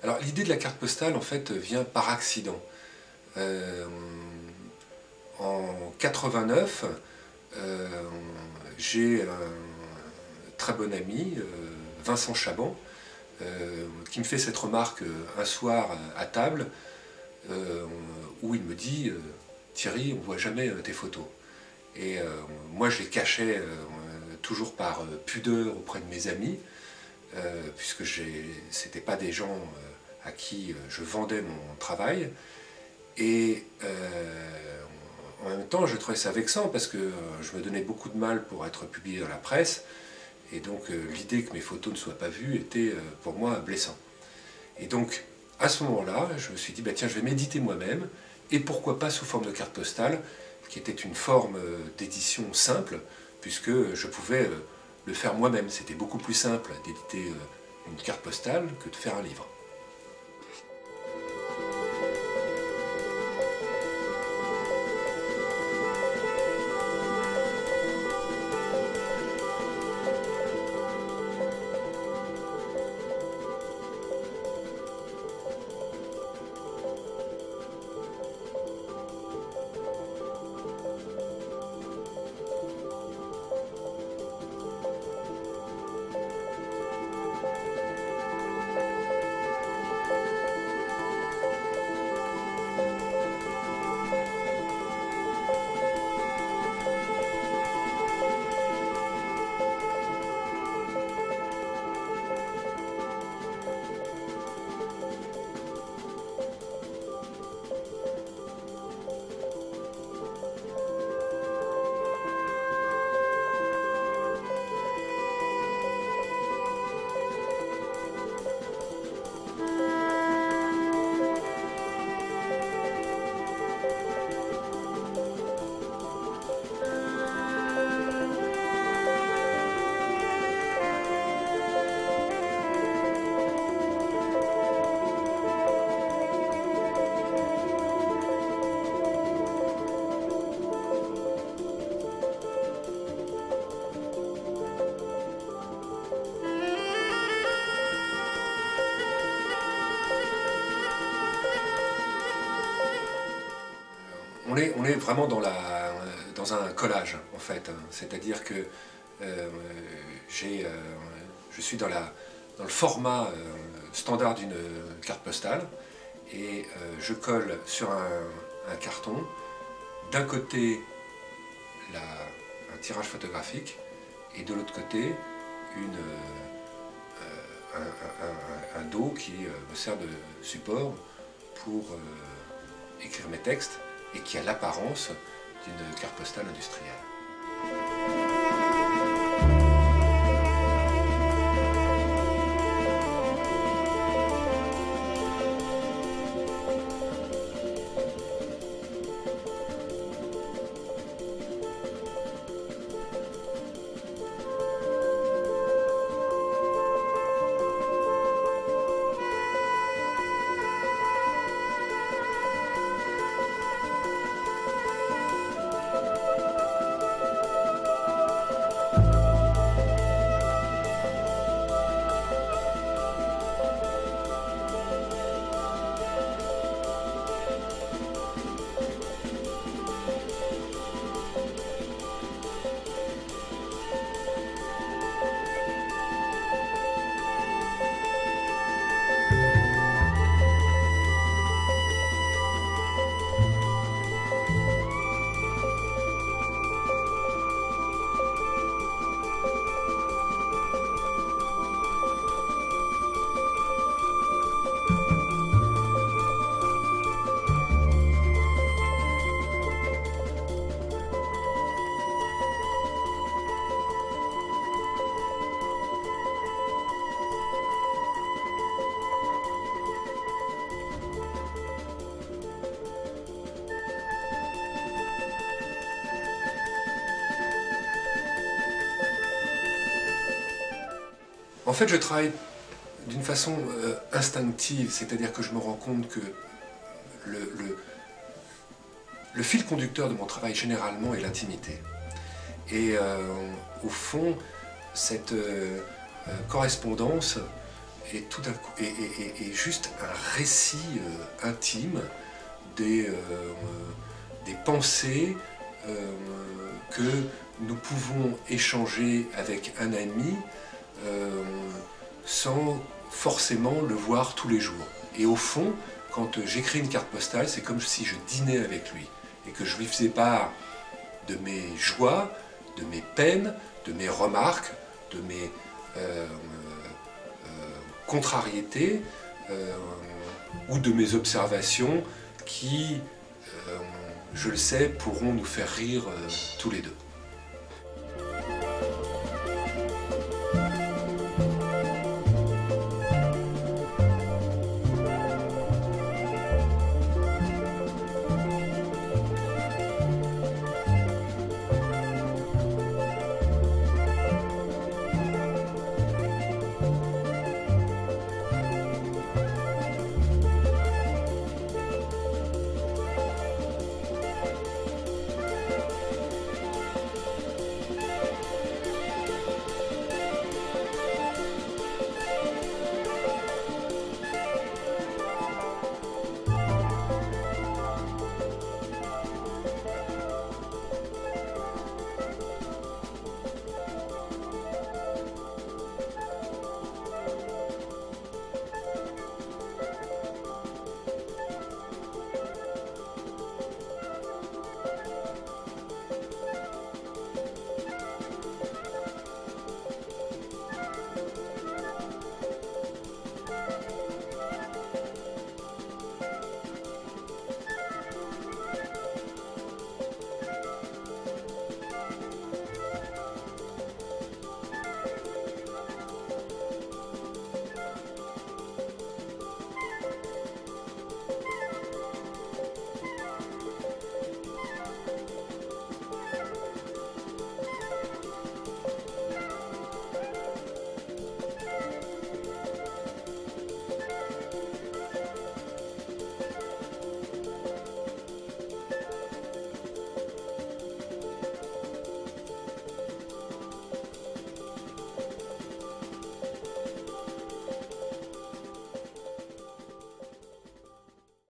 Alors l'idée de la carte postale en fait vient par accident. En 89, j'ai un très bon ami, Vincent Chaban, qui me fait cette remarque un soir à table, où il me dit Thierry, on ne voit jamais tes photos. Et moi je les cachais toujours par pudeur auprès de mes amis, puisque ce n'étaient pas des gens à qui je vendais mon travail. Et en même temps, je trouvais ça vexant parce que je me donnais beaucoup de mal pour être publié dans la presse. Et donc l'idée que mes photos ne soient pas vues était pour moi blessant. Et donc à ce moment-là, je me suis dit, bah, tiens, je vais m'éditer moi-même. Et pourquoi pas sous forme de carte postale, qui était une forme d'édition simple, puisque je pouvais le faire moi-même. C'était beaucoup plus simple d'éditer une carte postale que de faire un livre. On est vraiment dans un collage, en fait. C'est-à-dire que je suis dans le format standard d'une carte postale et je colle sur un carton, d'un côté un tirage photographique et de l'autre côté un dos qui me sert de support pour écrire mes textes et qui a l'apparence d'une carte postale industrielle. En fait, je travaille d'une façon instinctive, c'est-à-dire que je me rends compte que le fil conducteur de mon travail, généralement, est l'intimité. Et au fond, cette correspondance tout d'un coup, et juste un récit intime des pensées que nous pouvons échanger avec un ami sans forcément le voir tous les jours. Et au fond, quand j'écris une carte postale, c'est comme si je dînais avec lui et que je lui faisais part de mes joies, de mes peines, de mes remarques, de mes contrariétés ou de mes observations qui, je le sais, pourront nous faire rire tous les deux.